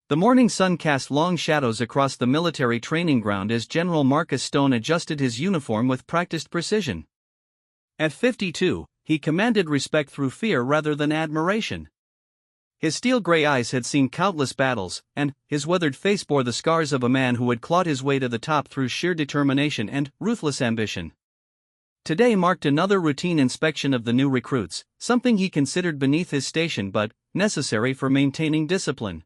The morning sun cast long shadows across the military training ground as General Marcus Stone adjusted his uniform with practiced precision. At 52, he commanded respect through fear rather than admiration. His steel-gray eyes had seen countless battles, and his weathered face bore the scars of a man who had clawed his way to the top through sheer determination and ruthless ambition. Today marked another routine inspection of the new recruits, something he considered beneath his station but necessary for maintaining discipline.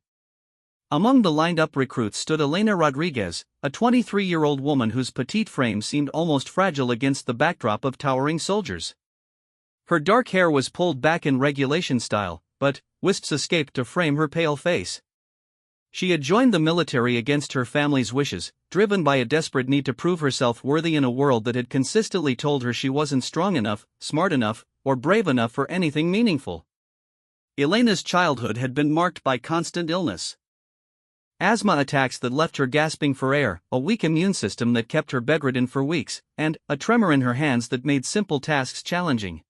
Among the lined-up recruits stood Elena Rodriguez, a 23-year-old woman whose petite frame seemed almost fragile against the backdrop of towering soldiers. Her dark hair was pulled back in regulation style, but wisps escaped to frame her pale face. She had joined the military against her family's wishes, driven by a desperate need to prove herself worthy in a world that had consistently told her she wasn't strong enough, smart enough, or brave enough for anything meaningful. Elena's childhood had been marked by constant illness. Asthma attacks that left her gasping for air, a weak immune system that kept her bedridden for weeks, and a tremor in her hands that made simple tasks challenging.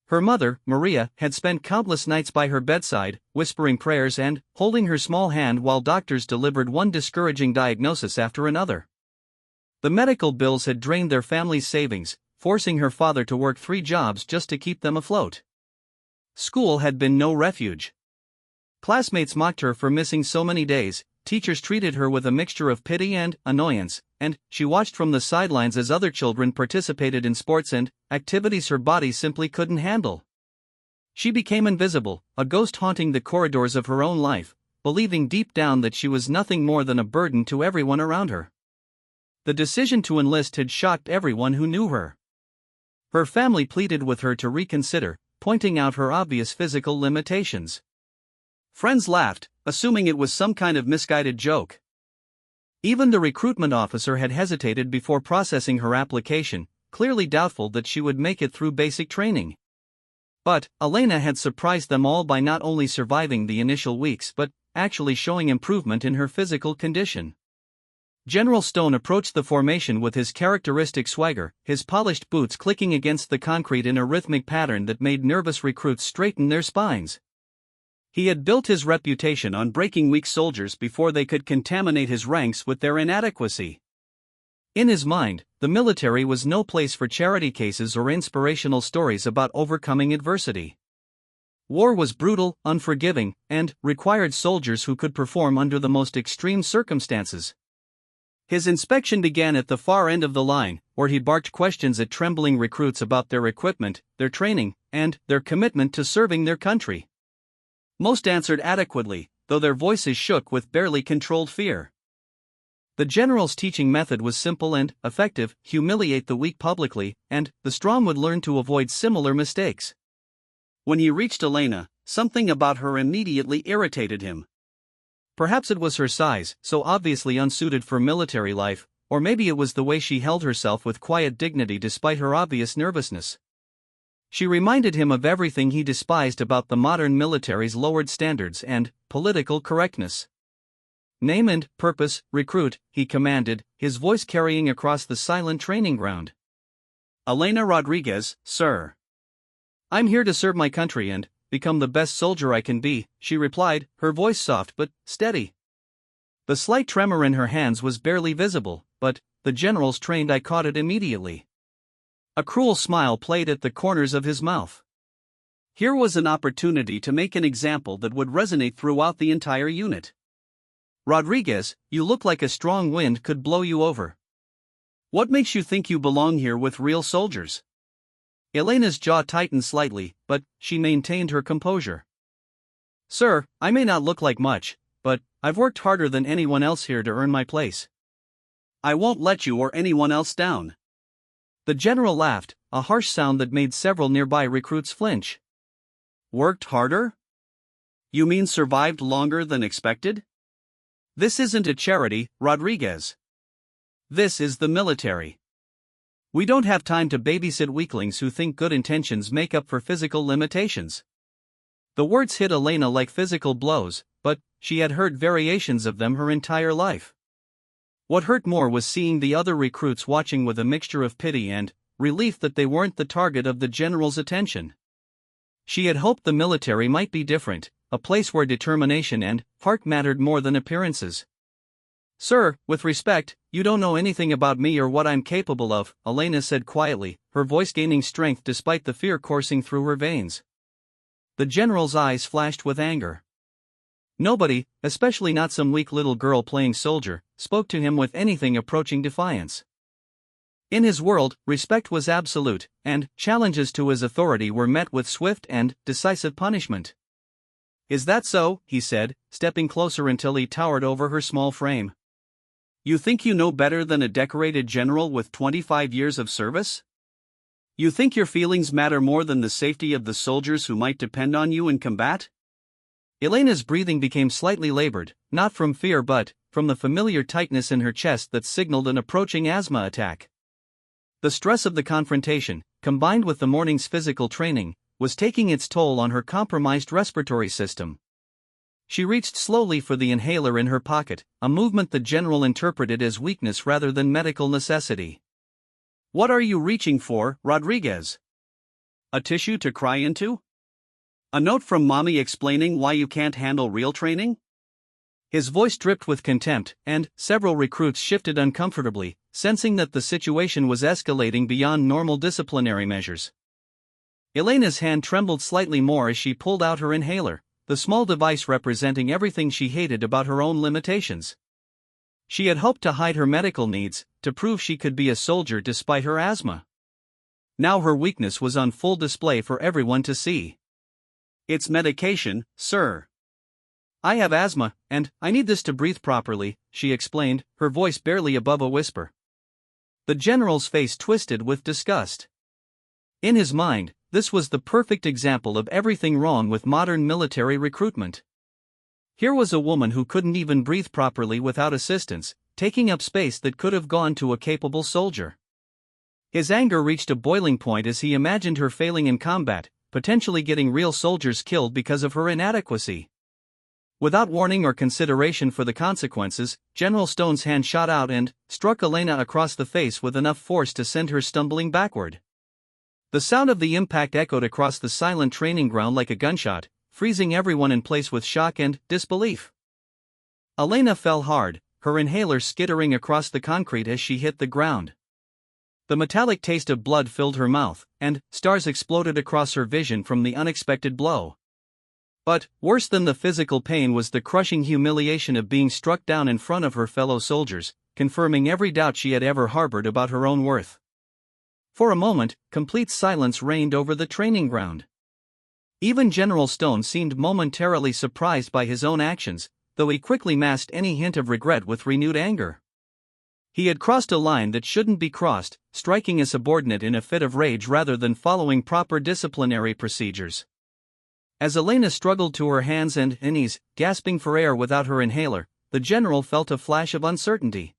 Her mother, Maria, had spent countless nights by her bedside, whispering prayers and holding her small hand while doctors delivered one discouraging diagnosis after another. The medical bills had drained their family's savings, forcing her father to work 3 jobs just to keep them afloat. School had been no refuge. Classmates mocked her for missing so many days, teachers treated her with a mixture of pity and annoyance, and she watched from the sidelines as other children participated in sports and activities her body simply couldn't handle. She became invisible, a ghost haunting the corridors of her own life, believing deep down that she was nothing more than a burden to everyone around her. The decision to enlist had shocked everyone who knew her. Her family pleaded with her to reconsider, pointing out her obvious physical limitations. Friends laughed, assuming it was some kind of misguided joke. Even the recruitment officer had hesitated before processing her application, clearly doubtful that she would make it through basic training. But Elena had surprised them all by not only surviving the initial weeks but actually showing improvement in her physical condition. General Stone approached the formation with his characteristic swagger, his polished boots clicking against the concrete in a rhythmic pattern that made nervous recruits straighten their spines. He had built his reputation on breaking weak soldiers before they could contaminate his ranks with their inadequacy. In his mind, the military was no place for charity cases or inspirational stories about overcoming adversity. War was brutal, unforgiving, and required soldiers who could perform under the most extreme circumstances. His inspection began at the far end of the line, where he barked questions at trembling recruits about their equipment, their training, and their commitment to serving their country. Most answered adequately, though their voices shook with barely controlled fear. The general's teaching method was simple and effective: humiliate the weak publicly, and the strong would learn to avoid similar mistakes. When he reached Elena, something about her immediately irritated him. Perhaps it was her size, so obviously unsuited for military life, or maybe it was the way she held herself with quiet dignity despite her obvious nervousness. She reminded him of everything he despised about the modern military's lowered standards and political correctness. "Name and purpose, recruit," he commanded, his voice carrying across the silent training ground. "Elena Rodriguez, sir. I'm here to serve my country and become the best soldier I can be," she replied, her voice soft but steady. The slight tremor in her hands was barely visible, but the general's trained eye caught it immediately. A cruel smile played at the corners of his mouth. Here was an opportunity to make an example that would resonate throughout the entire unit. "Rodriguez, you look like a strong wind could blow you over. What makes you think you belong here with real soldiers?" Elena's jaw tightened slightly, but she maintained her composure. "Sir, I may not look like much, but I've worked harder than anyone else here to earn my place. I won't let you or anyone else down." The general laughed, a harsh sound that made several nearby recruits flinch. "Worked harder? You mean survived longer than expected? This isn't a charity, Rodriguez. This is the military. We don't have time to babysit weaklings who think good intentions make up for physical limitations." The words hit Elena like physical blows, but she had heard variations of them her entire life. What hurt more was seeing the other recruits watching with a mixture of pity and relief that they weren't the target of the general's attention. She had hoped the military might be different, a place where determination and heart mattered more than appearances. "Sir, with respect, you don't know anything about me or what I'm capable of," Elena said quietly, her voice gaining strength despite the fear coursing through her veins. The general's eyes flashed with anger. Nobody, especially not some weak little girl playing soldier, spoke to him with anything approaching defiance. In his world, respect was absolute, and challenges to his authority were met with swift and decisive punishment. "Is that so?" he said, stepping closer until he towered over her small frame. "You think you know better than a decorated general with 25 years of service? You think your feelings matter more than the safety of the soldiers who might depend on you in combat?" Elena's breathing became slightly labored, not from fear but from the familiar tightness in her chest that signaled an approaching asthma attack. The stress of the confrontation, combined with the morning's physical training, was taking its toll on her compromised respiratory system. She reached slowly for the inhaler in her pocket, a movement the general interpreted as weakness rather than medical necessity. "What are you reaching for, Rodriguez? A tissue to cry into? A note from mommy explaining why you can't handle real training?" His voice dripped with contempt, and several recruits shifted uncomfortably, sensing that the situation was escalating beyond normal disciplinary measures. Elena's hand trembled slightly more as she pulled out her inhaler, the small device representing everything she hated about her own limitations. She had hoped to hide her medical needs, to prove she could be a soldier despite her asthma. Now her weakness was on full display for everyone to see. "It's medication, sir. I have asthma, and I need this to breathe properly," she explained, her voice barely above a whisper. The general's face twisted with disgust. In his mind, this was the perfect example of everything wrong with modern military recruitment. Here was a woman who couldn't even breathe properly without assistance, taking up space that could have gone to a capable soldier. His anger reached a boiling point as he imagined her failing in combat, potentially getting real soldiers killed because of her inadequacy. Without warning or consideration for the consequences, General Stone's hand shot out and struck Elena across the face with enough force to send her stumbling backward. The sound of the impact echoed across the silent training ground like a gunshot, freezing everyone in place with shock and disbelief. Elena fell hard, her inhaler skittering across the concrete as she hit the ground. The metallic taste of blood filled her mouth, and stars exploded across her vision from the unexpected blow. But, worse than the physical pain was the crushing humiliation of being struck down in front of her fellow soldiers, confirming every doubt she had ever harbored about her own worth. For a moment, complete silence reigned over the training ground. Even General Stone seemed momentarily surprised by his own actions, though he quickly masked any hint of regret with renewed anger. He had crossed a line that shouldn't be crossed, striking a subordinate in a fit of rage rather than following proper disciplinary procedures. As Elena struggled to her hands and knees, gasping for air without her inhaler, the general felt a flash of uncertainty.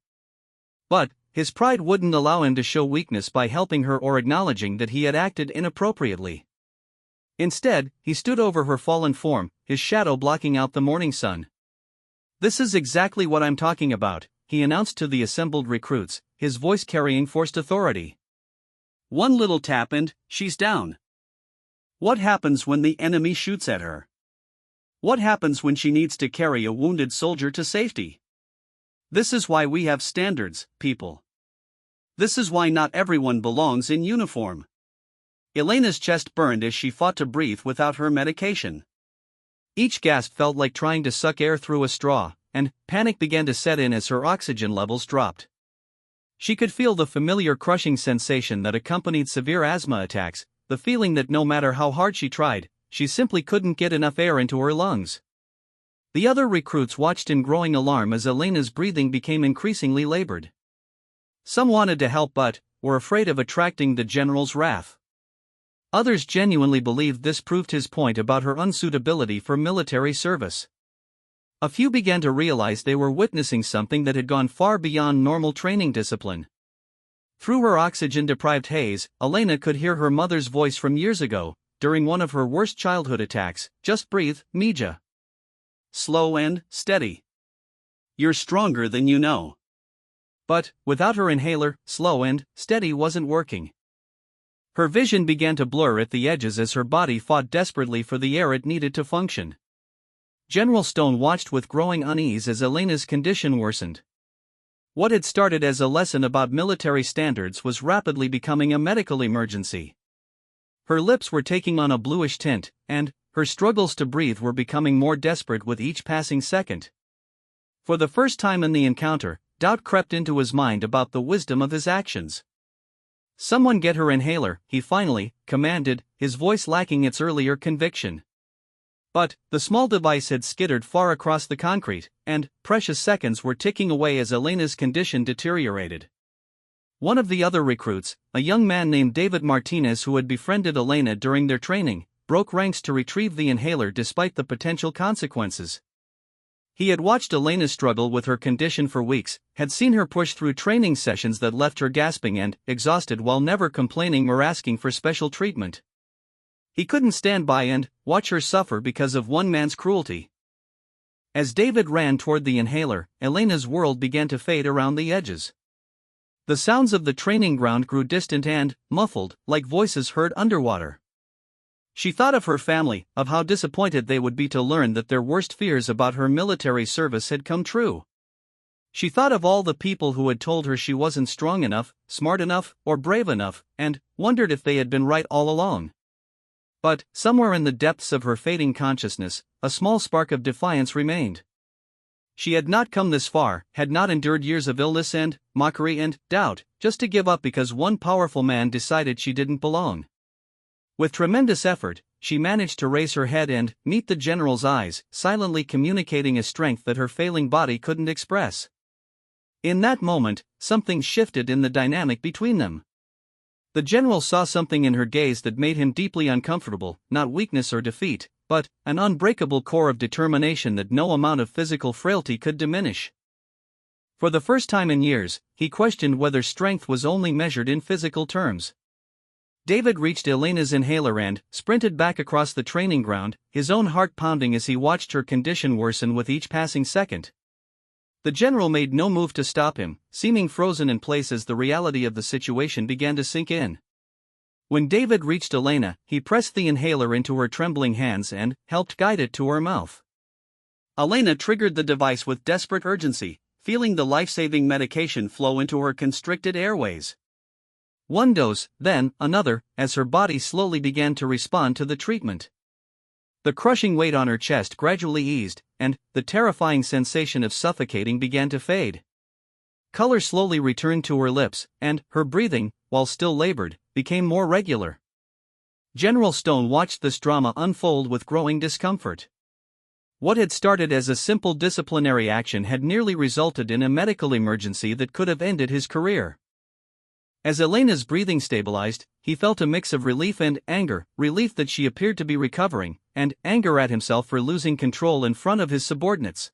But his pride wouldn't allow him to show weakness by helping her or acknowledging that he had acted inappropriately. Instead, he stood over her fallen form, his shadow blocking out the morning sun. "This is exactly what I'm talking about," he announced to the assembled recruits, his voice carrying forced authority. "One little tap and she's down. What happens when the enemy shoots at her? What happens when she needs to carry a wounded soldier to safety? This is why we have standards, people. This is why not everyone belongs in uniform." Elena's chest burned as she fought to breathe without her medication. Each gasp felt like trying to suck air through a straw, and panic began to set in as her oxygen levels dropped. She could feel the familiar crushing sensation that accompanied severe asthma attacks, the feeling that no matter how hard she tried, she simply couldn't get enough air into her lungs. The other recruits watched in growing alarm as Elena's breathing became increasingly labored. Some wanted to help but were afraid of attracting the general's wrath. Others genuinely believed this proved his point about her unsuitability for military service. A few began to realize they were witnessing something that had gone far beyond normal training discipline. Through her oxygen-deprived haze, Elena could hear her mother's voice from years ago, during one of her worst childhood attacks. "Just breathe, Mija. Slow and steady. You're stronger than you know." But, without her inhaler, slow and steady wasn't working. Her vision began to blur at the edges as her body fought desperately for the air it needed to function. General Stone watched with growing unease as Elena's condition worsened. What had started as a lesson about military standards was rapidly becoming a medical emergency. Her lips were taking on a bluish tint, and her struggles to breathe were becoming more desperate with each passing second. For the first time in the encounter, doubt crept into his mind about the wisdom of his actions. "Someone get her inhaler," he finally commanded, his voice lacking its earlier conviction. But the small device had skittered far across the concrete, and precious seconds were ticking away as Elena's condition deteriorated. One of the other recruits, a young man named David Martinez who had befriended Elena during their training, broke ranks to retrieve the inhaler despite the potential consequences. He had watched Elena struggle with her condition for weeks, had seen her push through training sessions that left her gasping and exhausted while never complaining or asking for special treatment. He couldn't stand by and watch her suffer because of one man's cruelty. As David ran toward the inhaler, Elena's world began to fade around the edges. The sounds of the training ground grew distant and muffled, like voices heard underwater. She thought of her family, of how disappointed they would be to learn that their worst fears about her military service had come true. She thought of all the people who had told her she wasn't strong enough, smart enough, or brave enough, and wondered if they had been right all along. But, somewhere in the depths of her fading consciousness, a small spark of defiance remained. She had not come this far, had not endured years of illness and mockery and doubt, just to give up because one powerful man decided she didn't belong. With tremendous effort, she managed to raise her head and meet the general's eyes, silently communicating a strength that her failing body couldn't express. In that moment, something shifted in the dynamic between them. The general saw something in her gaze that made him deeply uncomfortable, not weakness or defeat, but an unbreakable core of determination that no amount of physical frailty could diminish. For the first time in years, he questioned whether strength was only measured in physical terms. David reached Elena's inhaler and sprinted back across the training ground, his own heart pounding as he watched her condition worsen with each passing second. The general made no move to stop him, seeming frozen in place as the reality of the situation began to sink in. When David reached Elena, he pressed the inhaler into her trembling hands and helped guide it to her mouth. Elena triggered the device with desperate urgency, feeling the life-saving medication flow into her constricted airways. One dose, then another, as her body slowly began to respond to the treatment. The crushing weight on her chest gradually eased, and the terrifying sensation of suffocating began to fade. Color slowly returned to her lips, and her breathing, while still labored, became more regular. General Stone watched this drama unfold with growing discomfort. What had started as a simple disciplinary action had nearly resulted in a medical emergency that could have ended his career. As Elena's breathing stabilized, he felt a mix of relief and anger, relief that she appeared to be recovering, and anger at himself for losing control in front of his subordinates.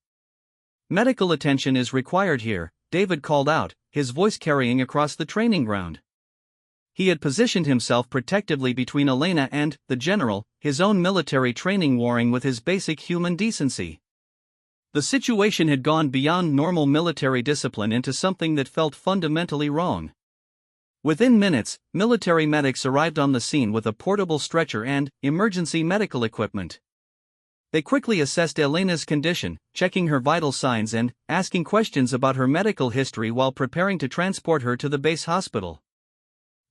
"Medical attention is required here," David called out, his voice carrying across the training ground. He had positioned himself protectively between Elena and the general, his own military training warring with his basic human decency. The situation had gone beyond normal military discipline into something that felt fundamentally wrong. Within minutes, military medics arrived on the scene with a portable stretcher and emergency medical equipment. They quickly assessed Elena's condition, checking her vital signs and asking questions about her medical history while preparing to transport her to the base hospital.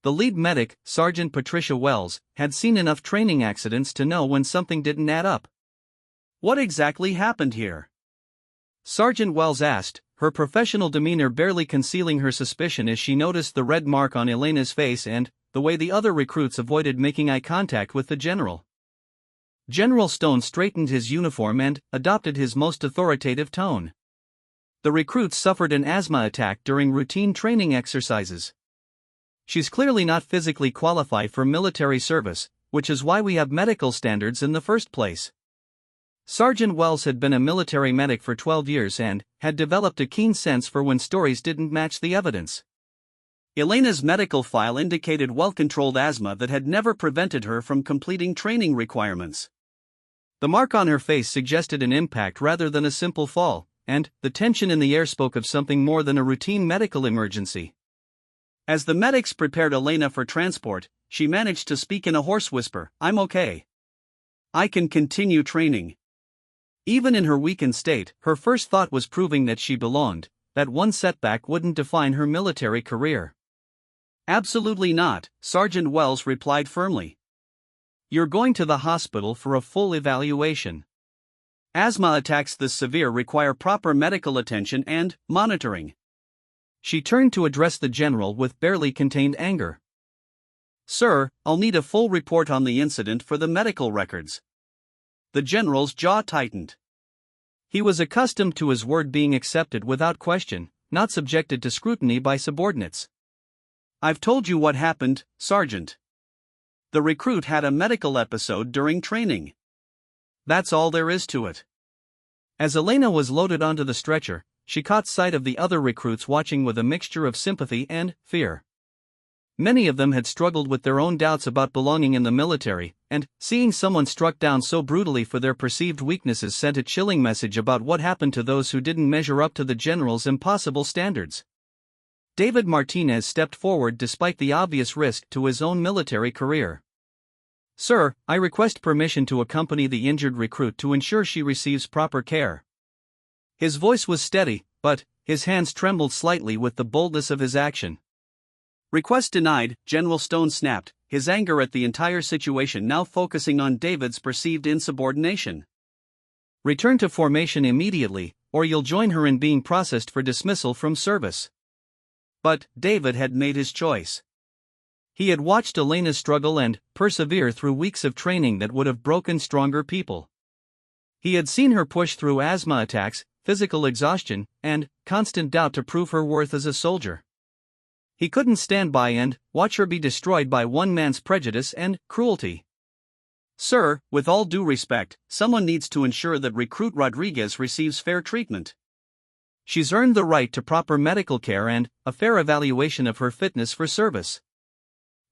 The lead medic, Sergeant Patricia Wells, had seen enough training accidents to know when something didn't add up. "What exactly happened here?" Sergeant Wells asked, her professional demeanor barely concealing her suspicion as she noticed the red mark on Elena's face and the way the other recruits avoided making eye contact with the general. General Stone straightened his uniform and adopted his most authoritative tone. "The recruits suffered an asthma attack during routine training exercises. She's clearly not physically qualified for military service, which is why we have medical standards in the first place." Sergeant Wells had been a military medic for 12 years and had developed a keen sense for when stories didn't match the evidence. Elena's medical file indicated well-controlled asthma that had never prevented her from completing training requirements. The mark on her face suggested an impact rather than a simple fall, and the tension in the air spoke of something more than a routine medical emergency. As the medics prepared Elena for transport, she managed to speak in a hoarse whisper, "I'm okay. I can continue training." Even in her weakened state, her first thought was proving that she belonged, that one setback wouldn't define her military career. Absolutely not, Sergeant Wells replied firmly. You're going to the hospital for a full evaluation. Asthma attacks this severe require proper medical attention and monitoring. She turned to address the general with barely contained anger. Sir, I'll need a full report on the incident for the medical records. The general's jaw tightened. He was accustomed to his word being accepted without question, not subjected to scrutiny by subordinates. I've told you what happened, Sergeant. The recruit had a medical episode during training. That's all there is to it. As Elena was loaded onto the stretcher, she caught sight of the other recruits watching with a mixture of sympathy and fear. Many of them had struggled with their own doubts about belonging in the military, and seeing someone struck down so brutally for their perceived weaknesses sent a chilling message about what happened to those who didn't measure up to the general's impossible standards. David Martinez stepped forward despite the obvious risk to his own military career. Sir, I request permission to accompany the injured recruit to ensure she receives proper care. His voice was steady, but his hands trembled slightly with the boldness of his action. Request denied, General Stone snapped, his anger at the entire situation now focusing on David's perceived insubordination. Return to formation immediately, or you'll join her in being processed for dismissal from service. But David had made his choice. He had watched Elena struggle and persevere through weeks of training that would have broken stronger people. He had seen her push through asthma attacks, physical exhaustion, and constant doubt to prove her worth as a soldier. He couldn't stand by and watch her be destroyed by one man's prejudice and cruelty. Sir, with all due respect, someone needs to ensure that Recruit Rodriguez receives fair treatment. She's earned the right to proper medical care and a fair evaluation of her fitness for service.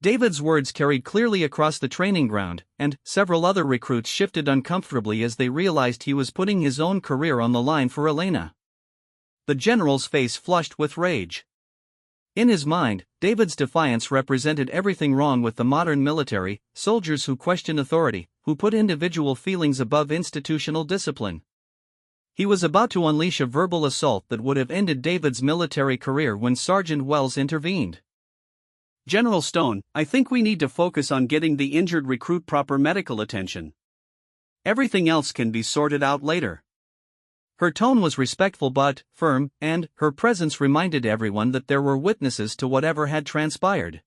David's words carried clearly across the training ground, and several other recruits shifted uncomfortably as they realized he was putting his own career on the line for Elena. The general's face flushed with rage. In his mind, David's defiance represented everything wrong with the modern military: soldiers who question authority, who put individual feelings above institutional discipline. He was about to unleash a verbal assault that would have ended David's military career when Sergeant Wells intervened. General Stone, I think we need to focus on getting the injured recruit proper medical attention. Everything else can be sorted out later. Her tone was respectful but firm, and her presence reminded everyone that there were witnesses to whatever had transpired.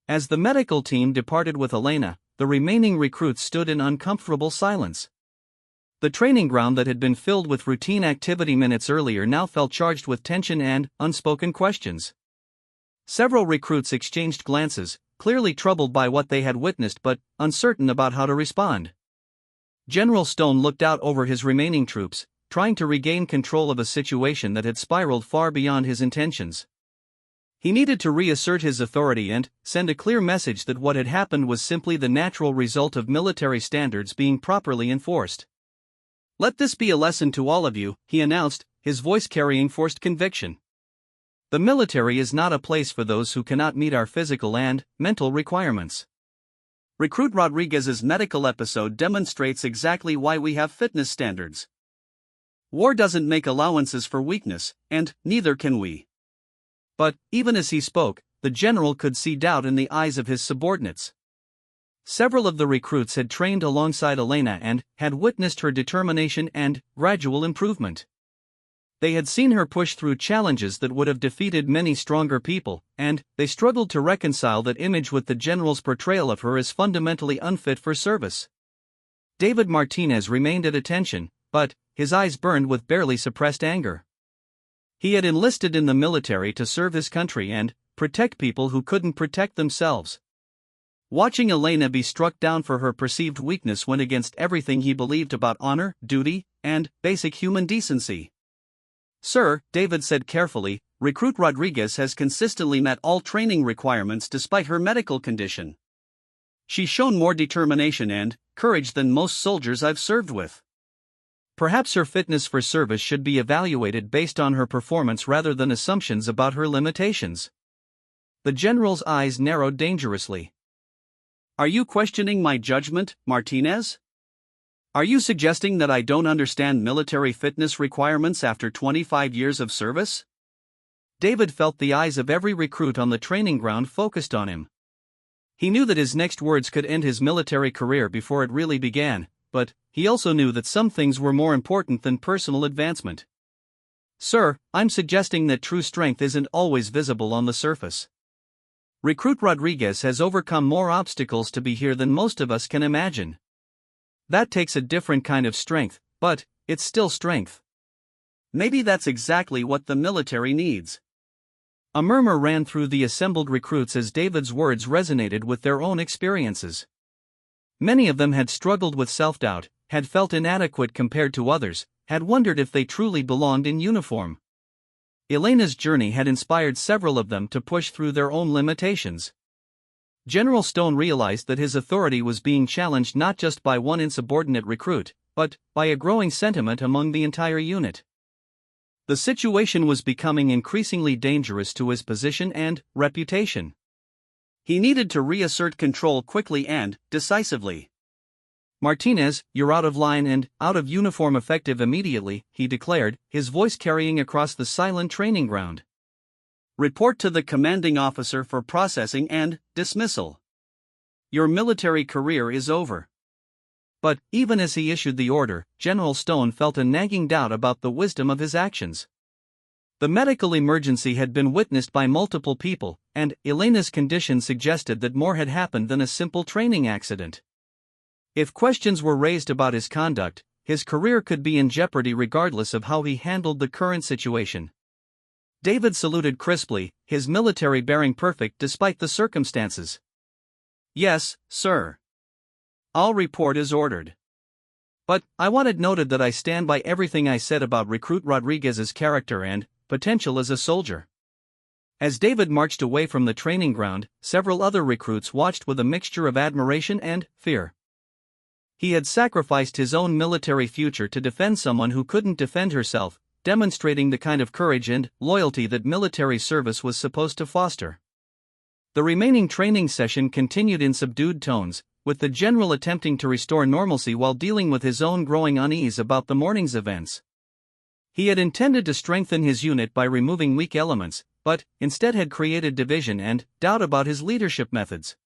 As the medical team departed with Elena, the remaining recruits stood in uncomfortable silence. The training ground that had been filled with routine activity minutes earlier now felt charged with tension and unspoken questions. Several recruits exchanged glances, clearly troubled by what they had witnessed but uncertain about how to respond. General Stone looked out over his remaining troops, trying to regain control of a situation that had spiraled far beyond his intentions. He needed to reassert his authority and send a clear message that what had happened was simply the natural result of military standards being properly enforced. Let this be a lesson to all of you, he announced, his voice carrying forced conviction. The military is not a place for those who cannot meet our physical and mental requirements. Recruit Rodriguez's medical episode demonstrates exactly why we have fitness standards. War doesn't make allowances for weakness, and neither can we. But, even as he spoke, the general could see doubt in the eyes of his subordinates. Several of the recruits had trained alongside Elena and had witnessed her determination and gradual improvement. They had seen her push through challenges that would have defeated many stronger people, and they struggled to reconcile that image with the general's portrayal of her as fundamentally unfit for service. David Martinez remained at attention, but his eyes burned with barely suppressed anger. He had enlisted in the military to serve his country and protect people who couldn't protect themselves. Watching Elena be struck down for her perceived weakness went against everything he believed about honor, duty, and basic human decency. Sir, David said carefully, Recruit Rodriguez has consistently met all training requirements despite her medical condition. She's shown more determination and courage than most soldiers I've served with. Perhaps her fitness for service should be evaluated based on her performance rather than assumptions about her limitations. The general's eyes narrowed dangerously. Are you questioning my judgment, Martinez? Are you suggesting that I don't understand military fitness requirements after 25 years of service? David felt the eyes of every recruit on the training ground focused on him. He knew that his next words could end his military career before it really began, but he also knew that some things were more important than personal advancement. Sir, I'm suggesting that true strength isn't always visible on the surface. Recruit Rodriguez has overcome more obstacles to be here than most of us can imagine. That takes a different kind of strength, but it's still strength. Maybe that's exactly what the military needs. A murmur ran through the assembled recruits as David's words resonated with their own experiences. Many of them had struggled with self-doubt, had felt inadequate compared to others, had wondered if they truly belonged in uniform. Elena's journey had inspired several of them to push through their own limitations. General Stone realized that his authority was being challenged not just by one insubordinate recruit, but by a growing sentiment among the entire unit. The situation was becoming increasingly dangerous to his position and reputation. He needed to reassert control quickly and decisively. Martinez, you're out of line and out of uniform effective immediately, he declared, his voice carrying across the silent training ground. Report to the commanding officer for processing and dismissal. Your military career is over. But, even as he issued the order, General Stone felt a nagging doubt about the wisdom of his actions. The medical emergency had been witnessed by multiple people, and Elena's condition suggested that more had happened than a simple training accident. If questions were raised about his conduct, his career could be in jeopardy regardless of how he handled the current situation. David saluted crisply, his military bearing perfect despite the circumstances. Yes, sir. I'll report as ordered. But I wanted noted that I stand by everything I said about Recruit Rodriguez's character and potential as a soldier. As David marched away from the training ground, several other recruits watched with a mixture of admiration and fear. He had sacrificed his own military future to defend someone who couldn't defend herself, demonstrating the kind of courage and loyalty that military service was supposed to foster. The remaining training session continued in subdued tones, with the general attempting to restore normalcy while dealing with his own growing unease about the morning's events. He had intended to strengthen his unit by removing weak elements, but instead had created division and doubt about his leadership methods.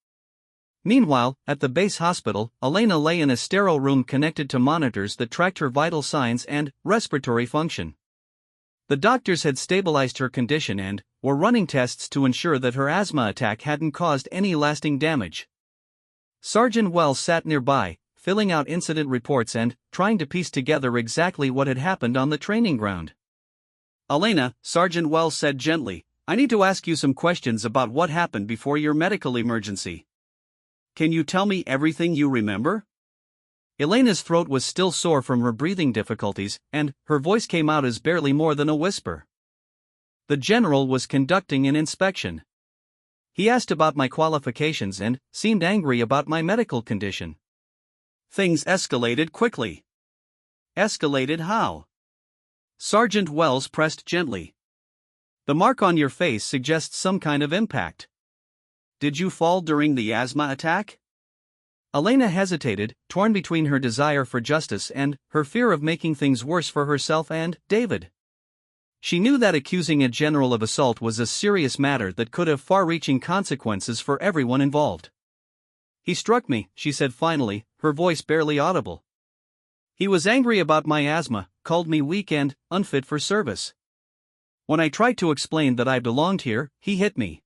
Meanwhile, at the base hospital, Elena lay in a sterile room connected to monitors that tracked her vital signs and respiratory function. The doctors had stabilized her condition and were running tests to ensure that her asthma attack hadn't caused any lasting damage. Sergeant Wells sat nearby, filling out incident reports and trying to piece together exactly what had happened on the training ground. Elena, Sergeant Wells said gently, I need to ask you some questions about what happened before your medical emergency. Can you tell me everything you remember? Elena's throat was still sore from her breathing difficulties, and her voice came out as barely more than a whisper. The general was conducting an inspection. He asked about my qualifications and seemed angry about my medical condition. Things escalated quickly. Escalated how? Sergeant Wells pressed gently. The mark on your face suggests some kind of impact. Did you fall during the asthma attack? Elena hesitated, torn between her desire for justice and her fear of making things worse for herself and David. She knew that accusing a general of assault was a serious matter that could have far-reaching consequences for everyone involved. He struck me, she said finally, her voice barely audible. He was angry about my asthma, called me weak and unfit for service. When I tried to explain that I belonged here, he hit me.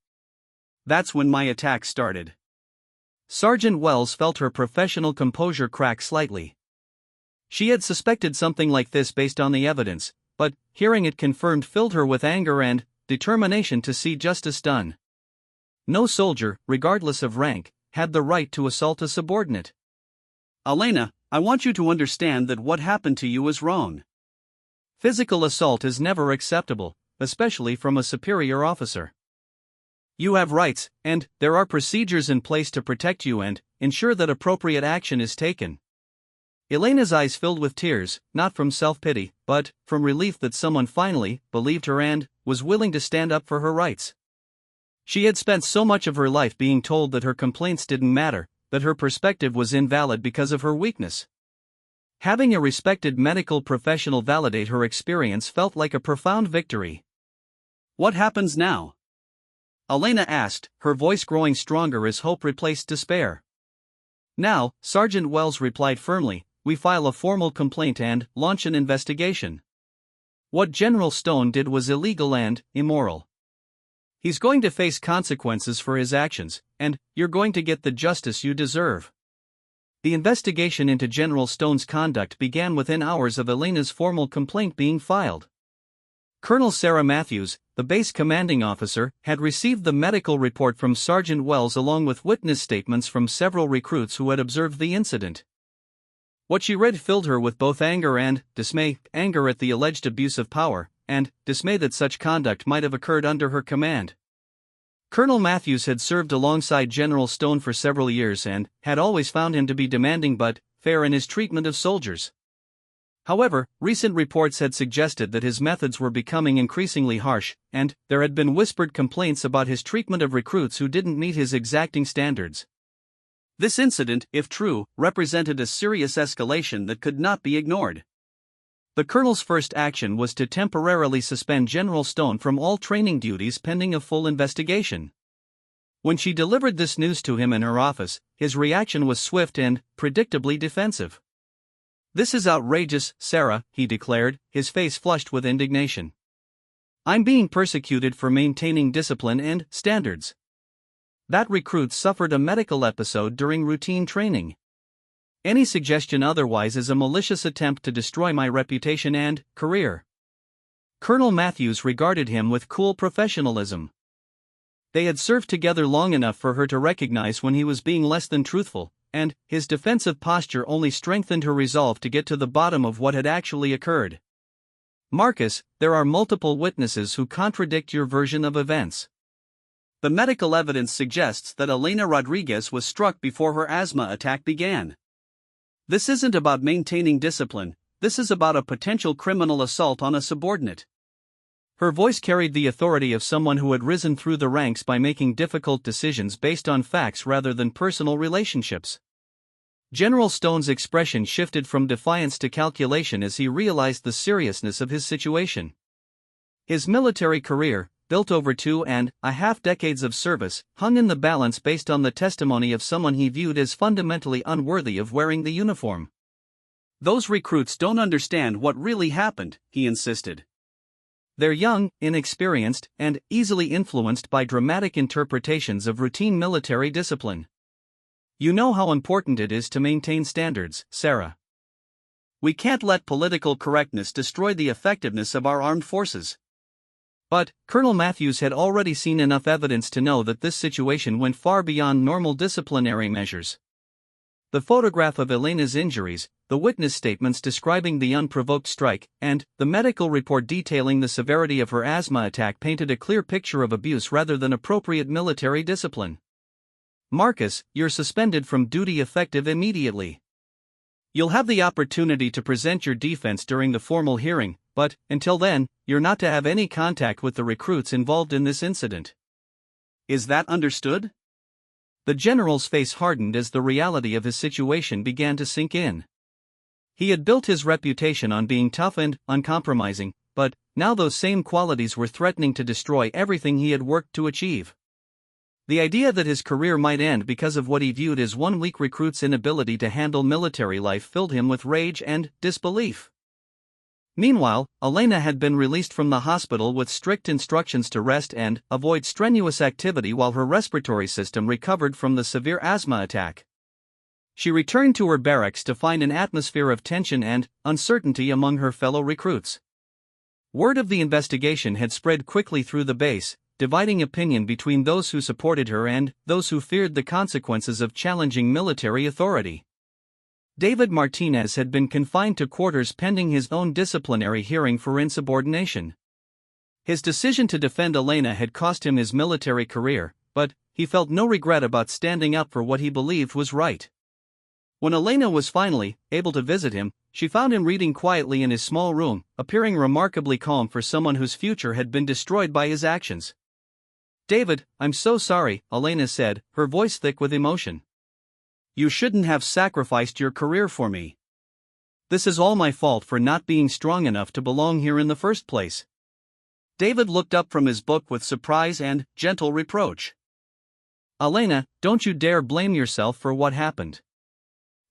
That's when my attack started. Sergeant Wells felt her professional composure crack slightly. She had suspected something like this based on the evidence, but hearing it confirmed filled her with anger and determination to see justice done. No soldier, regardless of rank, had the right to assault a subordinate. Elena, I want you to understand that what happened to you is wrong. Physical assault is never acceptable, especially from a superior officer. You have rights, and there are procedures in place to protect you and ensure that appropriate action is taken. Elena's eyes filled with tears, not from self-pity, but from relief that someone finally believed her and was willing to stand up for her rights. She had spent so much of her life being told that her complaints didn't matter, that her perspective was invalid because of her weakness. Having a respected medical professional validate her experience felt like a profound victory. What happens now? Elena asked, her voice growing stronger as hope replaced despair. Now, Sergeant Wells replied firmly, we file a formal complaint and launch an investigation. What General Stone did was illegal and immoral. He's going to face consequences for his actions, and you're going to get the justice you deserve. The investigation into General Stone's conduct began within hours of Elena's formal complaint being filed. Colonel Sarah Matthews, the base commanding officer, had received the medical report from Sergeant Wells along with witness statements from several recruits who had observed the incident. What she read filled her with both anger and dismay, anger at the alleged abuse of power, and dismay that such conduct might have occurred under her command. Colonel Matthews had served alongside General Stone for several years and had always found him to be demanding but fair in his treatment of soldiers. However, recent reports had suggested that his methods were becoming increasingly harsh, and there had been whispered complaints about his treatment of recruits who didn't meet his exacting standards. This incident, if true, represented a serious escalation that could not be ignored. The colonel's first action was to temporarily suspend General Stone from all training duties pending a full investigation. When she delivered this news to him in her office, his reaction was swift and, predictably, defensive. "This is outrageous, Sarah," he declared, his face flushed with indignation. "I'm being persecuted for maintaining discipline and standards. That recruit suffered a medical episode during routine training. Any suggestion otherwise is a malicious attempt to destroy my reputation and career." Colonel Matthews regarded him with cool professionalism. They had served together long enough for her to recognize when he was being less than truthful, and his defensive posture only strengthened her resolve to get to the bottom of what had actually occurred. "Marcus, there are multiple witnesses who contradict your version of events. The medical evidence suggests that Elena Rodriguez was struck before her asthma attack began. This isn't about maintaining discipline, this is about a potential criminal assault on a subordinate." Her voice carried the authority of someone who had risen through the ranks by making difficult decisions based on facts rather than personal relationships. General Stone's expression shifted from defiance to calculation as he realized the seriousness of his situation. His military career, built over 2.5 decades of service, hung in the balance based on the testimony of someone he viewed as fundamentally unworthy of wearing the uniform. "Those recruits don't understand what really happened," he insisted. "They're young, inexperienced, and easily influenced by dramatic interpretations of routine military discipline. You know how important it is to maintain standards, Sarah. We can't let political correctness destroy the effectiveness of our armed forces." But Colonel Matthews had already seen enough evidence to know that this situation went far beyond normal disciplinary measures. The photograph of Elena's injuries, the witness statements describing the unprovoked strike, and the medical report detailing the severity of her asthma attack painted a clear picture of abuse rather than appropriate military discipline. "Marcus, you're suspended from duty effective immediately. You'll have the opportunity to present your defense during the formal hearing, but, until then, you're not to have any contact with the recruits involved in this incident. Is that understood?" The general's face hardened as the reality of his situation began to sink in. He had built his reputation on being tough and uncompromising, but now those same qualities were threatening to destroy everything he had worked to achieve. The idea that his career might end because of what he viewed as one weak recruit's inability to handle military life filled him with rage and disbelief. Meanwhile, Elena had been released from the hospital with strict instructions to rest and avoid strenuous activity while her respiratory system recovered from the severe asthma attack. She returned to her barracks to find an atmosphere of tension and uncertainty among her fellow recruits. Word of the investigation had spread quickly through the base, dividing opinion between those who supported her and those who feared the consequences of challenging military authority. David Martinez had been confined to quarters pending his own disciplinary hearing for insubordination. His decision to defend Elena had cost him his military career, but he felt no regret about standing up for what he believed was right. When Elena was finally able to visit him, she found him reading quietly in his small room, appearing remarkably calm for someone whose future had been destroyed by his actions. "David, I'm so sorry," Elena said, her voice thick with emotion. "You shouldn't have sacrificed your career for me." This is all my fault for not being strong enough to belong here in the first place. David looked up from his book with surprise and gentle reproach. Elena, don't you dare blame yourself for what happened.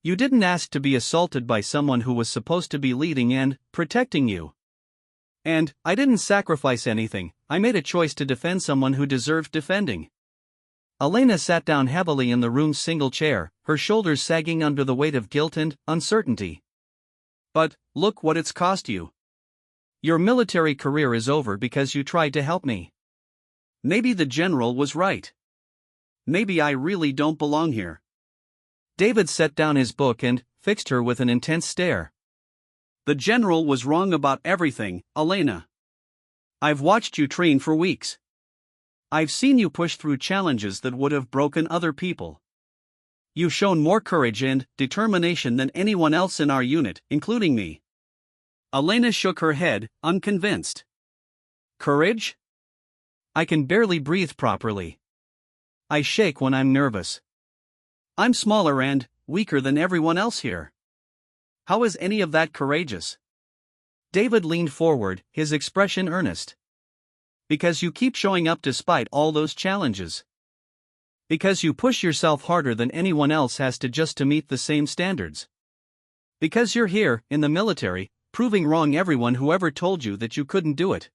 You didn't ask to be assaulted by someone who was supposed to be leading and protecting you. And I didn't sacrifice anything. I made a choice to defend someone who deserved defending. Elena sat down heavily in the room's single chair, her shoulders sagging under the weight of guilt and uncertainty. But look what it's cost you. Your military career is over because you tried to help me. Maybe the general was right. Maybe I really don't belong here. David set down his book and fixed her with an intense stare. The general was wrong about everything, Elena. I've watched you train for weeks. I've seen you push through challenges that would have broken other people. You've shown more courage and determination than anyone else in our unit, including me. Elena shook her head, unconvinced. Courage? I can barely breathe properly. I shake when I'm nervous. I'm smaller and weaker than everyone else here. How is any of that courageous? David leaned forward, his expression earnest. Because you keep showing up despite all those challenges. Because you push yourself harder than anyone else has to meet the same standards. Because you're here, in the military, proving wrong everyone who ever told you that you couldn't do it.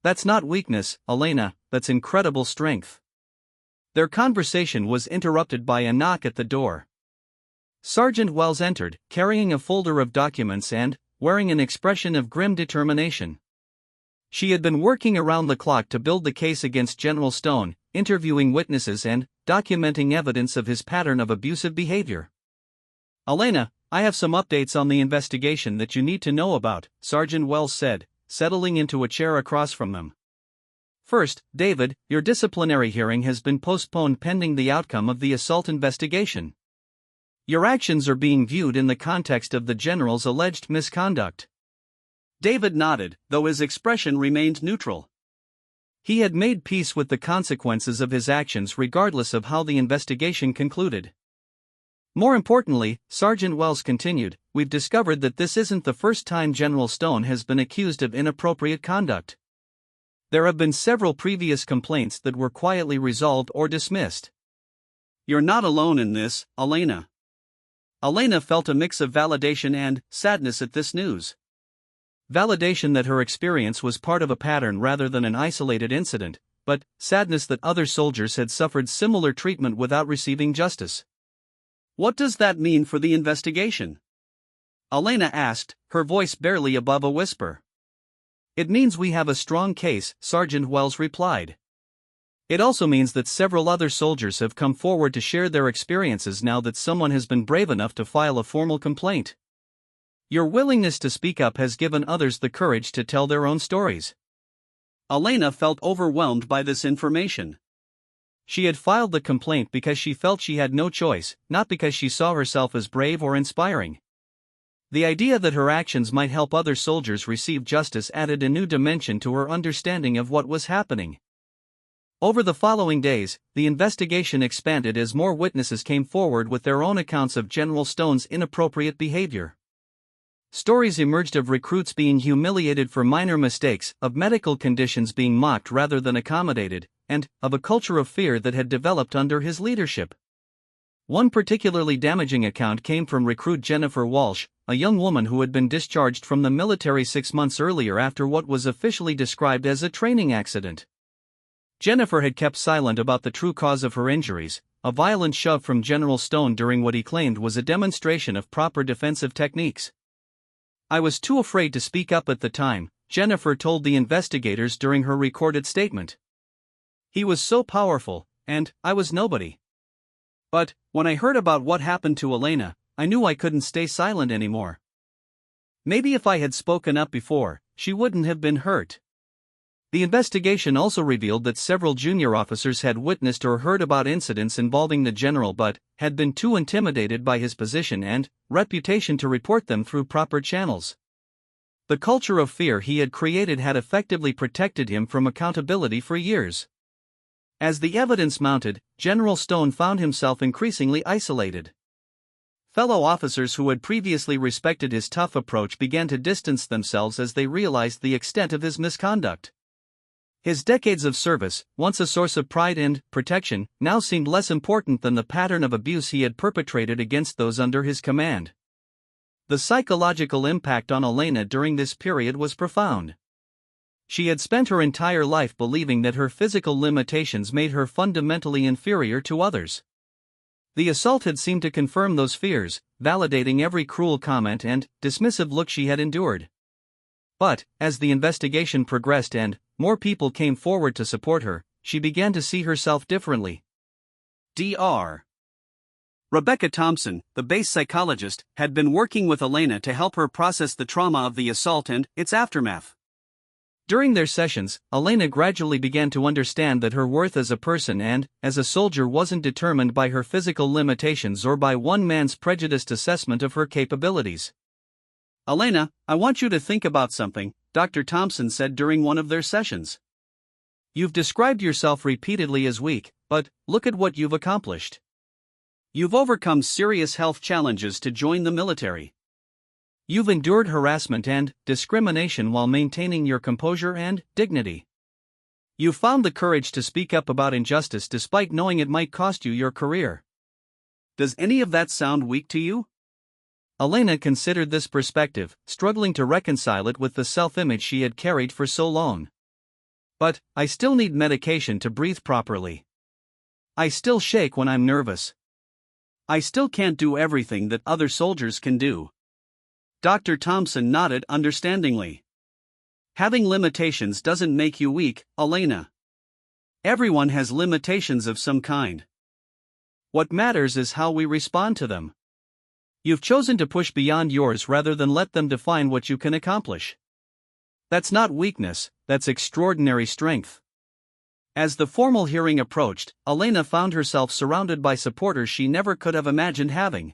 That's not weakness, Elena, that's incredible strength. Their conversation was interrupted by a knock at the door. Sergeant Wells entered, carrying a folder of documents and wearing an expression of grim determination. She had been working around the clock to build the case against General Stone, interviewing witnesses and documenting evidence of his pattern of abusive behavior. Elena, I have some updates on the investigation that you need to know about, Sergeant Wells said, settling into a chair across from them. First, David, your disciplinary hearing has been postponed pending the outcome of the assault investigation. Your actions are being viewed in the context of the general's alleged misconduct. David nodded, though his expression remained neutral. He had made peace with the consequences of his actions regardless of how the investigation concluded. More importantly, Sergeant Wells continued, we've discovered that this isn't the first time General Stone has been accused of inappropriate conduct. There have been several previous complaints that were quietly resolved or dismissed. You're not alone in this, Elena. Elena felt a mix of validation and sadness at this news. Validation that her experience was part of a pattern rather than an isolated incident, but sadness that other soldiers had suffered similar treatment without receiving justice. What does that mean for the investigation? Elena asked, her voice barely above a whisper. It means we have a strong case, Sergeant Wells replied. It also means that several other soldiers have come forward to share their experiences now that someone has been brave enough to file a formal complaint. Your willingness to speak up has given others the courage to tell their own stories. Elena felt overwhelmed by this information. She had filed the complaint because she felt she had no choice, not because she saw herself as brave or inspiring. The idea that her actions might help other soldiers receive justice added a new dimension to her understanding of what was happening. Over the following days, the investigation expanded as more witnesses came forward with their own accounts of General Stone's inappropriate behavior. Stories emerged of recruits being humiliated for minor mistakes, of medical conditions being mocked rather than accommodated, and of a culture of fear that had developed under his leadership. One particularly damaging account came from recruit Jennifer Walsh, a young woman who had been discharged from the military 6 months earlier after what was officially described as a training accident. Jennifer had kept silent about the true cause of her injuries. A violent shove from General Stone during what he claimed was a demonstration of proper defensive techniques. I was too afraid to speak up at the time, Jennifer told the investigators during her recorded statement. He was so powerful, and I was nobody. But when I heard about what happened to Elena, I knew I couldn't stay silent anymore. Maybe if I had spoken up before, she wouldn't have been hurt. The investigation also revealed that several junior officers had witnessed or heard about incidents involving the general but had been too intimidated by his position and reputation to report them through proper channels. The culture of fear he had created had effectively protected him from accountability for years. As the evidence mounted, General Stone found himself increasingly isolated. Fellow officers who had previously respected his tough approach began to distance themselves as they realized the extent of his misconduct. His decades of service, once a source of pride and protection, now seemed less important than the pattern of abuse he had perpetrated against those under his command. The psychological impact on Elena during this period was profound. She had spent her entire life believing that her physical limitations made her fundamentally inferior to others. The assault had seemed to confirm those fears, validating every cruel comment and dismissive look she had endured. But, as the investigation progressed and more people came forward to support her, she began to see herself differently. Dr. Rebecca Thompson, the base psychologist, had been working with Elena to help her process the trauma of the assault and its aftermath. During their sessions, Elena gradually began to understand that her worth as a person and as a soldier wasn't determined by her physical limitations or by one man's prejudiced assessment of her capabilities. "Elena, I want you to think about something," Dr. Thompson said during one of their sessions. "You've described yourself repeatedly as weak, but look at what you've accomplished. You've overcome serious health challenges to join the military. You've endured harassment and discrimination while maintaining your composure and dignity. You've found the courage to speak up about injustice despite knowing it might cost you your career. Does any of that sound weak to you?" Elena considered this perspective, struggling to reconcile it with the self-image she had carried for so long. "But I still need medication to breathe properly. I still shake when I'm nervous. I still can't do everything that other soldiers can do." Dr. Thompson nodded understandingly. "Having limitations doesn't make you weak, Elena. Everyone has limitations of some kind. What matters is how we respond to them. You've chosen to push beyond yours rather than let them define what you can accomplish. That's not weakness, that's extraordinary strength." As the formal hearing approached, Elena found herself surrounded by supporters she never could have imagined having.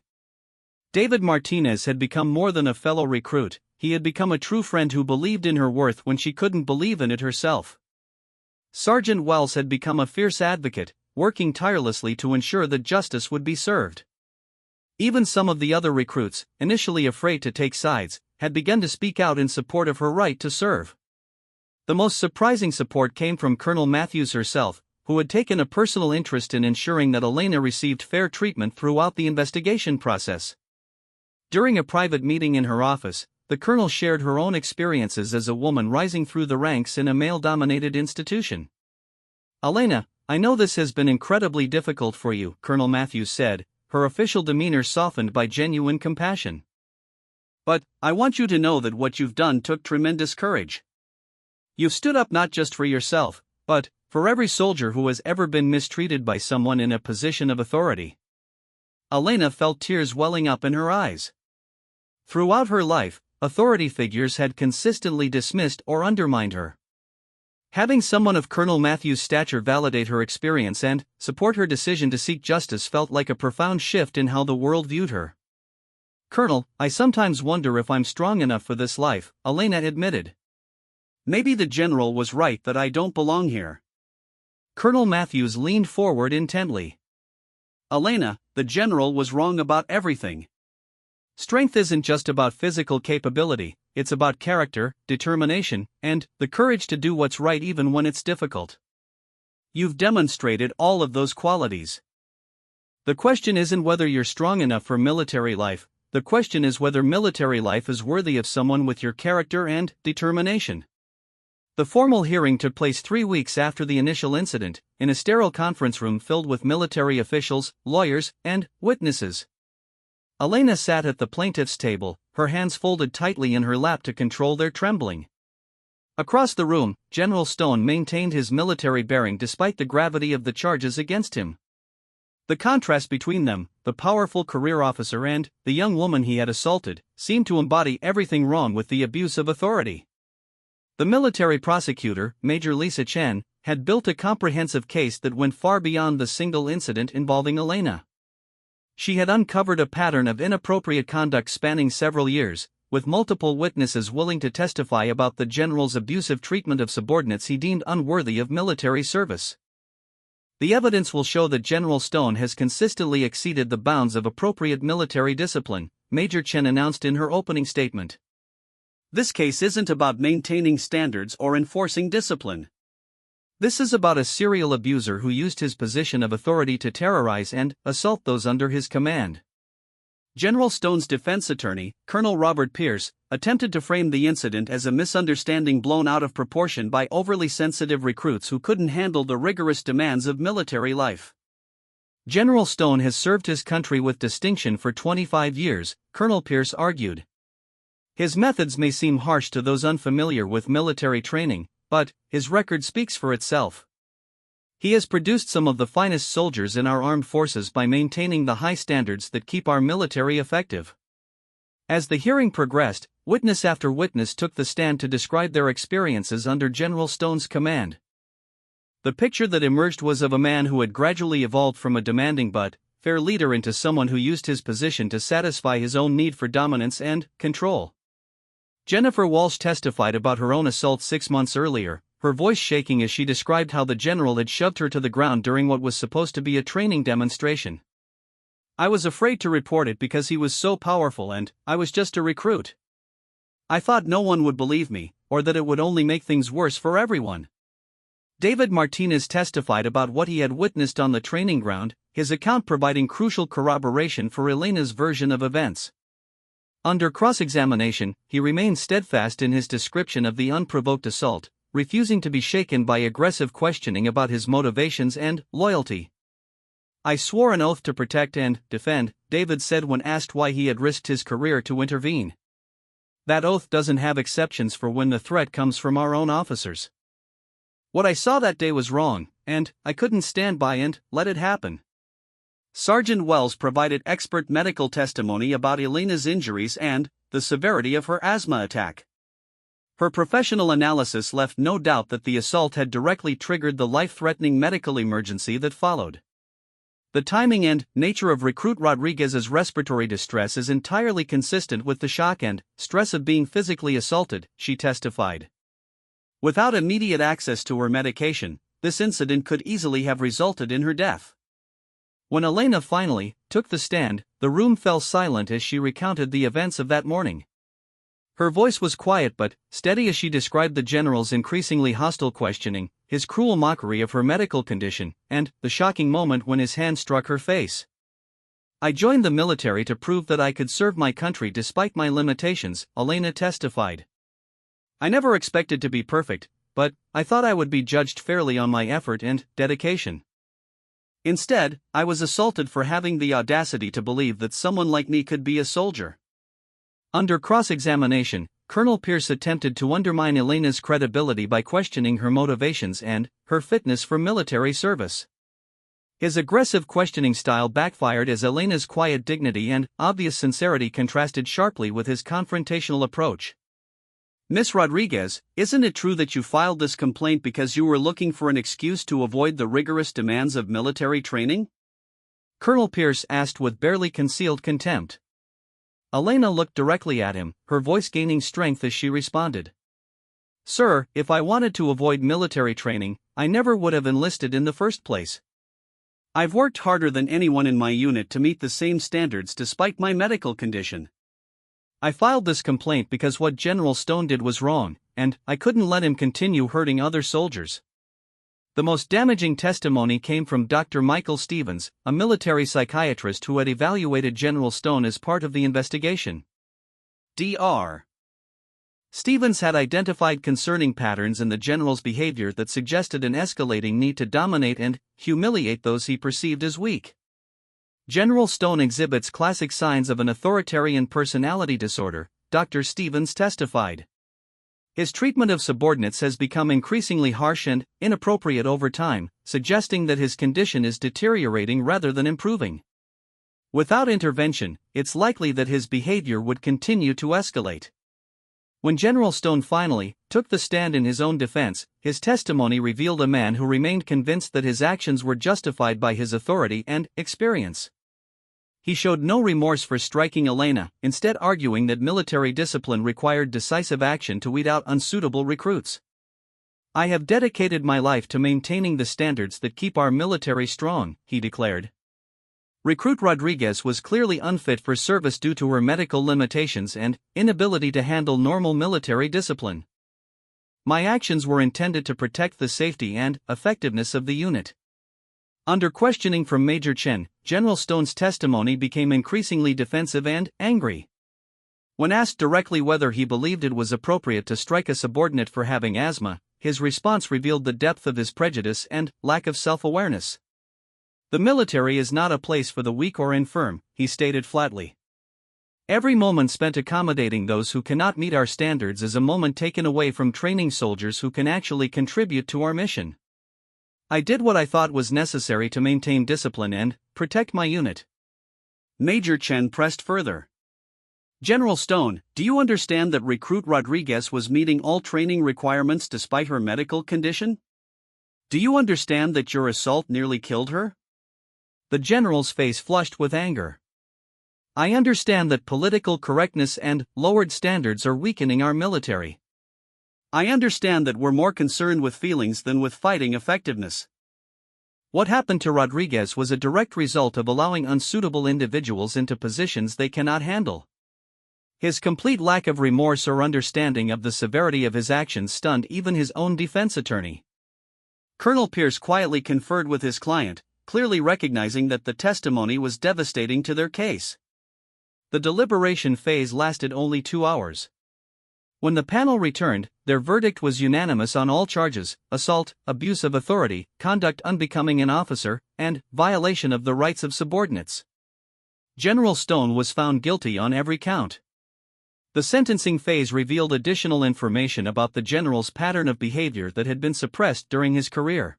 David Martinez had become more than a fellow recruit, he had become a true friend who believed in her worth when she couldn't believe in it herself. Sergeant Wells had become a fierce advocate, working tirelessly to ensure that justice would be served. Even some of the other recruits, initially afraid to take sides, had begun to speak out in support of her right to serve. The most surprising support came from Colonel Matthews herself, who had taken a personal interest in ensuring that Elena received fair treatment throughout the investigation process. During a private meeting in her office, the colonel shared her own experiences as a woman rising through the ranks in a male-dominated institution. "Elena, I know this has been incredibly difficult for you," Colonel Matthews said, her official demeanor softened by genuine compassion. "But I want you to know that what you've done took tremendous courage. You've stood up not just for yourself, but for every soldier who has ever been mistreated by someone in a position of authority." Elena felt tears welling up in her eyes. Throughout her life, authority figures had consistently dismissed or undermined her. Having someone of Colonel Matthews' stature validate her experience and support her decision to seek justice felt like a profound shift in how the world viewed her. "Colonel, I sometimes wonder if I'm strong enough for this life," Elena admitted. "Maybe the general was right that I don't belong here." Colonel Matthews leaned forward intently. "Elena, the general was wrong about everything. Strength isn't just about physical capability, it's about character, determination, and the courage to do what's right even when it's difficult. You've demonstrated all of those qualities. The question isn't whether you're strong enough for military life, the question is whether military life is worthy of someone with your character and determination." The formal hearing took place 3 weeks after the initial incident, in a sterile conference room filled with military officials, lawyers, and witnesses. Elena sat at the plaintiff's table, her hands folded tightly in her lap to control their trembling. Across the room, General Stone maintained his military bearing despite the gravity of the charges against him. The contrast between them, the powerful career officer and the young woman he had assaulted, seemed to embody everything wrong with the abuse of authority. The military prosecutor, Major Lisa Chen, had built a comprehensive case that went far beyond the single incident involving Elena. She had uncovered a pattern of inappropriate conduct spanning several years, with multiple witnesses willing to testify about the general's abusive treatment of subordinates he deemed unworthy of military service. The evidence will show that General Stone has consistently exceeded the bounds of appropriate military discipline, Major Chen announced in her opening statement. This case isn't about maintaining standards or enforcing discipline. This is about a serial abuser who used his position of authority to terrorize and assault those under his command. General Stone's defense attorney, Colonel Robert Pierce, attempted to frame the incident as a misunderstanding blown out of proportion by overly sensitive recruits who couldn't handle the rigorous demands of military life. General Stone has served his country with distinction for 25 years, Colonel Pierce argued. His methods may seem harsh to those unfamiliar with military training, but his record speaks for itself. He has produced some of the finest soldiers in our armed forces by maintaining the high standards that keep our military effective. As the hearing progressed, witness after witness took the stand to describe their experiences under General Stone's command. The picture that emerged was of a man who had gradually evolved from a demanding but fair leader into someone who used his position to satisfy his own need for dominance and control. Jennifer Walsh testified about her own assault 6 months earlier, her voice shaking as she described how the general had shoved her to the ground during what was supposed to be a training demonstration. "I was afraid to report it because he was so powerful and I was just a recruit. I thought no one would believe me, or that it would only make things worse for everyone." David Martinez testified about what he had witnessed on the training ground, his account providing crucial corroboration for Elena's version of events. Under cross-examination, he remained steadfast in his description of the unprovoked assault, refusing to be shaken by aggressive questioning about his motivations and loyalty. "I swore an oath to protect and defend," David said when asked why he had risked his career to intervene. "That oath doesn't have exceptions for when the threat comes from our own officers. What I saw that day was wrong, and I couldn't stand by and let it happen." Sergeant Wells provided expert medical testimony about Elena's injuries and the severity of her asthma attack. Her professional analysis left no doubt that the assault had directly triggered the life-threatening medical emergency that followed. The timing and nature of recruit Rodriguez's respiratory distress is entirely consistent with the shock and stress of being physically assaulted, she testified. Without immediate access to her medication, this incident could easily have resulted in her death. When Elena finally took the stand, the room fell silent as she recounted the events of that morning. Her voice was quiet but steady as she described the general's increasingly hostile questioning, his cruel mockery of her medical condition, and the shocking moment when his hand struck her face. "I joined the military to prove that I could serve my country despite my limitations," Elena testified. "I never expected to be perfect, but I thought I would be judged fairly on my effort and dedication. Instead, I was assaulted for having the audacity to believe that someone like me could be a soldier." Under cross-examination, Colonel Pierce attempted to undermine Elena's credibility by questioning her motivations and her fitness for military service. His aggressive questioning style backfired as Elena's quiet dignity and obvious sincerity contrasted sharply with his confrontational approach. "Miss Rodriguez, isn't it true that you filed this complaint because you were looking for an excuse to avoid the rigorous demands of military training?" Colonel Pierce asked with barely concealed contempt. Elena looked directly at him, her voice gaining strength as she responded. "Sir, if I wanted to avoid military training, I never would have enlisted in the first place. I've worked harder than anyone in my unit to meet the same standards despite my medical condition. I filed this complaint because what General Stone did was wrong, and I couldn't let him continue hurting other soldiers." The most damaging testimony came from Dr. Michael Stevens, a military psychiatrist who had evaluated General Stone as part of the investigation. Dr. Stevens had identified concerning patterns in the general's behavior that suggested an escalating need to dominate and humiliate those he perceived as weak. General Stone exhibits classic signs of an authoritarian personality disorder, Dr. Stevens testified. His treatment of subordinates has become increasingly harsh and inappropriate over time, suggesting that his condition is deteriorating rather than improving. Without intervention, it's likely that his behavior would continue to escalate. When General Stone finally took the stand in his own defense, his testimony revealed a man who remained convinced that his actions were justified by his authority and experience. He showed no remorse for striking Elena, instead arguing that military discipline required decisive action to weed out unsuitable recruits. I have dedicated my life to maintaining the standards that keep our military strong, he declared. Recruit Rodriguez was clearly unfit for service due to her medical limitations and inability to handle normal military discipline. My actions were intended to protect the safety and effectiveness of the unit. Under questioning from Major Chen, General Stone's testimony became increasingly defensive and angry. When asked directly whether he believed it was appropriate to strike a subordinate for having asthma, his response revealed the depth of his prejudice and lack of self-awareness. The military is not a place for the weak or infirm, he stated flatly. Every moment spent accommodating those who cannot meet our standards is a moment taken away from training soldiers who can actually contribute to our mission. I did what I thought was necessary to maintain discipline and protect my unit. Major Chen pressed further. General Stone, do you understand that Recruit Rodriguez was meeting all training requirements despite her medical condition? Do you understand that your assault nearly killed her? The general's face flushed with anger. I understand that political correctness and lowered standards are weakening our military. I understand that we're more concerned with feelings than with fighting effectiveness. What happened to Rodriguez was a direct result of allowing unsuitable individuals into positions they cannot handle. His complete lack of remorse or understanding of the severity of his actions stunned even his own defense attorney. Colonel Pierce quietly conferred with his client, clearly recognizing that the testimony was devastating to their case. The deliberation phase lasted only 2 hours. When the panel returned, their verdict was unanimous on all charges: assault, abuse of authority, conduct unbecoming an officer, and violation of the rights of subordinates. General Stone was found guilty on every count. The sentencing phase revealed additional information about the general's pattern of behavior that had been suppressed during his career.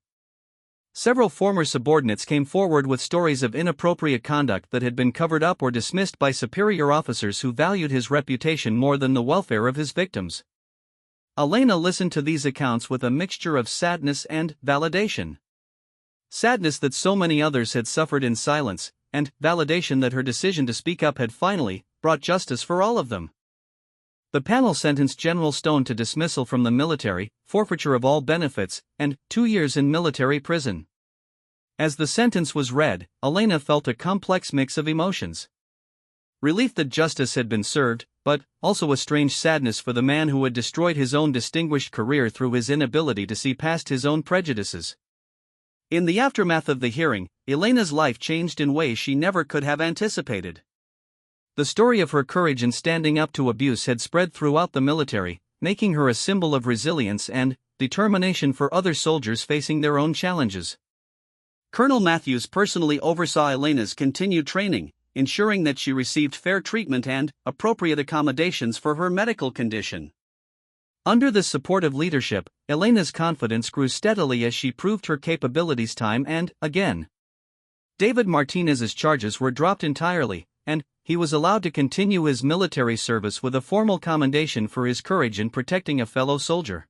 Several former subordinates came forward with stories of inappropriate conduct that had been covered up or dismissed by superior officers who valued his reputation more than the welfare of his victims. Elena listened to these accounts with a mixture of sadness and validation. Sadness that so many others had suffered in silence, and validation that her decision to speak up had finally brought justice for all of them. The panel sentenced General Stone to dismissal from the military, forfeiture of all benefits, and 2 years in military prison. As the sentence was read, Elena felt a complex mix of emotions. Relief that justice had been served, but also a strange sadness for the man who had destroyed his own distinguished career through his inability to see past his own prejudices. In the aftermath of the hearing, Elena's life changed in ways she never could have anticipated. The story of her courage in standing up to abuse had spread throughout the military, making her a symbol of resilience and determination for other soldiers facing their own challenges. Colonel Matthews personally oversaw Elena's continued training, ensuring that she received fair treatment and appropriate accommodations for her medical condition. Under the supportive leadership, Elena's confidence grew steadily as she proved her capabilities time and again. David Martinez's charges were dropped entirely, and he was allowed to continue his military service with a formal commendation for his courage in protecting a fellow soldier.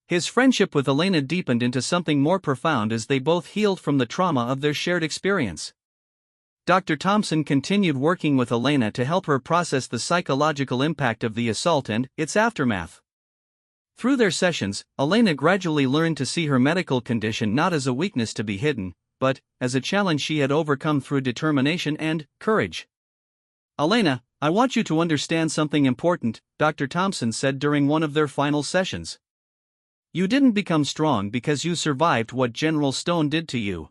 His friendship with Elena deepened into something more profound as they both healed from the trauma of their shared experience. Dr. Thompson continued working with Elena to help her process the psychological impact of the assault and its aftermath. Through their sessions, Elena gradually learned to see her medical condition not as a weakness to be hidden, but as a challenge she had overcome through determination and courage. "Elena, I want you to understand something important," Dr. Thompson said during one of their final sessions. "You didn't become strong because you survived what General Stone did to you.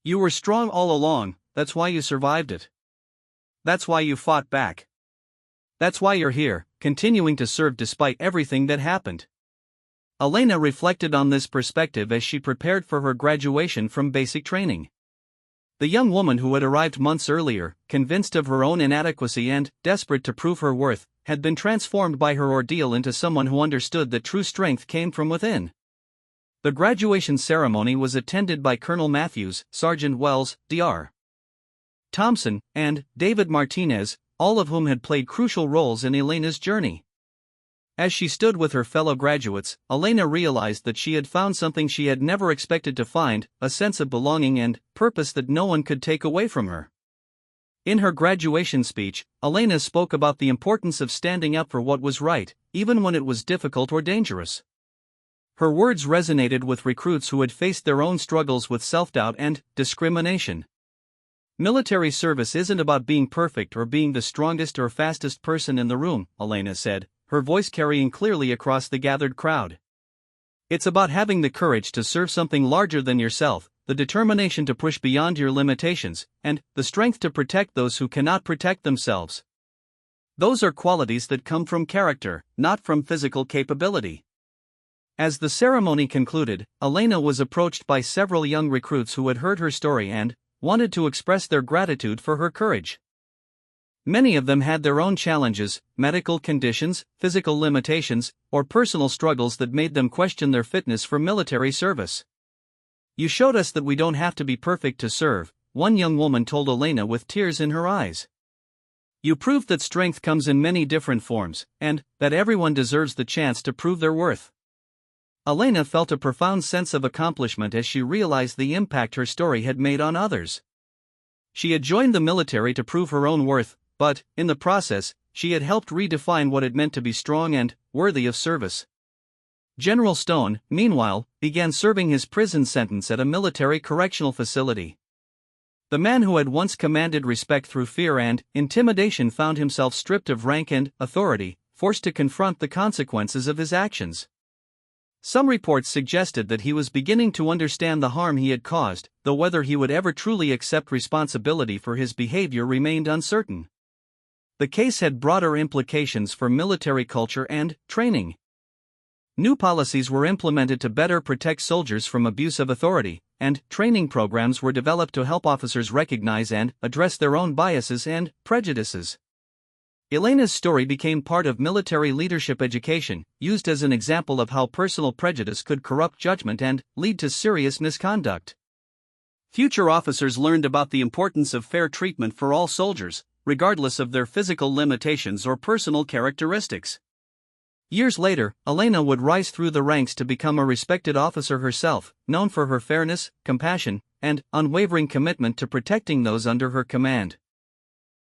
You were strong all along, that's why you survived it. That's why you fought back. That's why you're here, continuing to serve despite everything that happened." Elena reflected on this perspective as she prepared for her graduation from basic training. The young woman who had arrived months earlier, convinced of her own inadequacy and desperate to prove her worth, had been transformed by her ordeal into someone who understood that true strength came from within. The graduation ceremony was attended by Colonel Matthews, Sergeant Wells, Dr. Thompson, and David Martinez, all of whom had played crucial roles in Elena's journey. As she stood with her fellow graduates, Elena realized that she had found something she had never expected to find, a sense of belonging and purpose that no one could take away from her. In her graduation speech, Elena spoke about the importance of standing up for what was right, even when it was difficult or dangerous. Her words resonated with recruits who had faced their own struggles with self-doubt and discrimination. Military service isn't about being perfect or being the strongest or fastest person in the room, Elena said, her voice carrying clearly across the gathered crowd. It's about having the courage to serve something larger than yourself, the determination to push beyond your limitations, and the strength to protect those who cannot protect themselves. Those are qualities that come from character, not from physical capability. As the ceremony concluded, Elena was approached by several young recruits who had heard her story and wanted to express their gratitude for her courage. Many of them had their own challenges, medical conditions, physical limitations, or personal struggles that made them question their fitness for military service. "You showed us that we don't have to be perfect to serve," one young woman told Elena with tears in her eyes. "You proved that strength comes in many different forms, and that everyone deserves the chance to prove their worth." Elena felt a profound sense of accomplishment as she realized the impact her story had made on others. She had joined the military to prove her own worth, but, in the process, she had helped redefine what it meant to be strong and worthy of service. General Stone, meanwhile, began serving his prison sentence at a military correctional facility. The man who had once commanded respect through fear and intimidation found himself stripped of rank and authority, forced to confront the consequences of his actions. Some reports suggested that he was beginning to understand the harm he had caused, though whether he would ever truly accept responsibility for his behavior remained uncertain. The case had broader implications for military culture and training. New policies were implemented to better protect soldiers from abuse of authority, and training programs were developed to help officers recognize and address their own biases and prejudices. Elena's story became part of military leadership education, used as an example of how personal prejudice could corrupt judgment and lead to serious misconduct. Future officers learned about the importance of fair treatment for all soldiers, regardless of their physical limitations or personal characteristics. Years later, Elena would rise through the ranks to become a respected officer herself, known for her fairness, compassion, and unwavering commitment to protecting those under her command.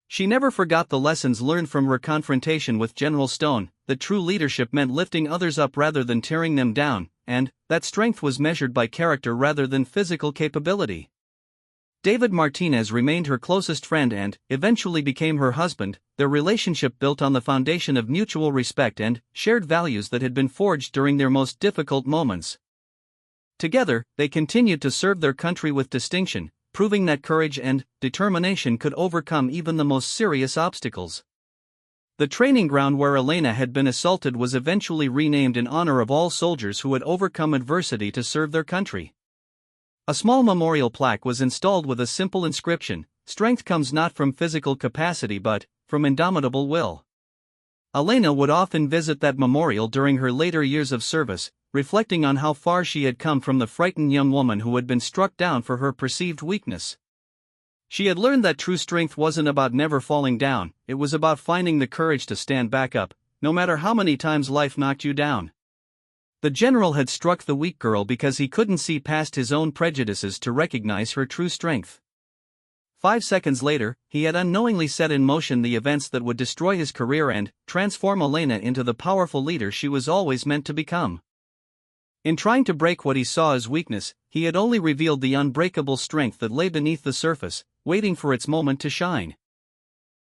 She never forgot the lessons learned from her confrontation with General Stone, that true leadership meant lifting others up rather than tearing them down, and that strength was measured by character rather than physical capability. David Martinez remained her closest friend and eventually became her husband, their relationship built on the foundation of mutual respect and shared values that had been forged during their most difficult moments. Together, they continued to serve their country with distinction, proving that courage and determination could overcome even the most serious obstacles. The training ground where Elena had been assaulted was eventually renamed in honor of all soldiers who had overcome adversity to serve their country. A small memorial plaque was installed with a simple inscription: "Strength comes not from physical capacity but from indomitable will." Elena would often visit that memorial during her later years of service, reflecting on how far she had come from the frightened young woman who had been struck down for her perceived weakness. She had learned that true strength wasn't about never falling down, it was about finding the courage to stand back up, no matter how many times life knocked you down. The general had struck the weak girl because he couldn't see past his own prejudices to recognize her true strength. 5 seconds later, he had unknowingly set in motion the events that would destroy his career and transform Elena into the powerful leader she was always meant to become. In trying to break what he saw as weakness, he had only revealed the unbreakable strength that lay beneath the surface, waiting for its moment to shine.